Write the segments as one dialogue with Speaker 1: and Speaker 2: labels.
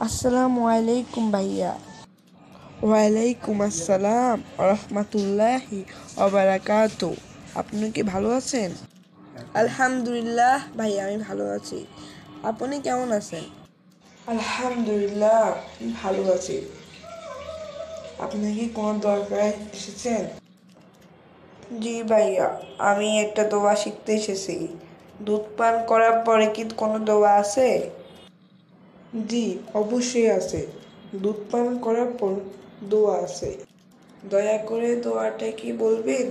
Speaker 1: আসসালামু আলাইকুম ভাইয়া। ওয়ালাইকুম আসসালাম রহমতুল্লাহি ওবারাকাতু। আপনি কি ভালো আছেন? আলহামদুলিল্লাহ ভাইয়া, আমি ভালো আছি। আপনি কেমন আছেন? আলহামদুলিল্লাহ, ভালো আছি। আপনি কি কোনো দরকারে এসেছেন? জি ভাইয়া, আমি একটা দোয়া শিখতে এসেছি। দুধ পান করার পরে কি কোনো দোয়া আছে? জি, অবশ্যই আছে। দুধ পান করার পর দোয়া আছে। দয়া করে দোয়াটা কি বলবেন?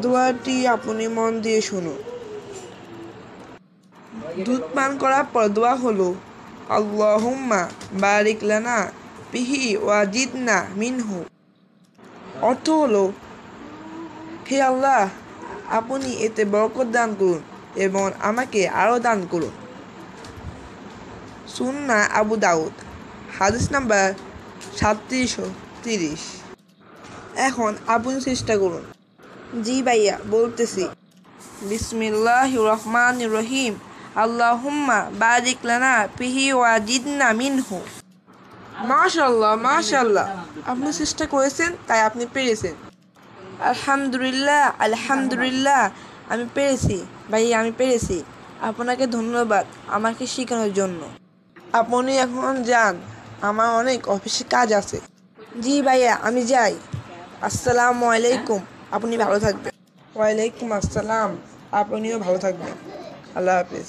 Speaker 1: দোয়াটি আপনি মন দিয়ে শুনুন। দুধ পান করার পর দোয়া হলো, আল্লাহুম্মা বারিক লানা ফিহি ওয়াজিদনা মিনহু। অর্থ হলো, হে আল্লাহ, আপনি এতে বরকত দান করুন এবং আমাকে আরও দান করুন। সুন্নাহ আবু দাউদ, হাদিস নাম্বার 3730। এখন আপনি চেষ্টা করুন। জি ভাইয়া, বলতেছি। বিসমিল্লাহির রহমানির রহিম। আল্লাহুম্মা বারিক লানা ফিহি ওয়াজিদনা মিনহু। মাশাআল্লাহ, মাশাআল্লাহ, আপনি চেষ্টা করেছেন, তাই আপনি পেরেছেন। আলহামদুলিল্লাহ, আলহামদুলিল্লাহ, আমি পেরেছি ভাইয়া, আমি পেরেছি। আপনাকে ধন্যবাদ আমাকে শেখানোর জন্য। আপনি এখন যান, আমার অনেক অফিসে কাজ আছে। জি ভাইয়া, আমি যাই। আসসালামু আলাইকুম, আপনি ভালো থাকবেন। ওয়ালাইকুম আসসালাম, আপনিও ভালো থাকবেন। আল্লাহ হাফেজ।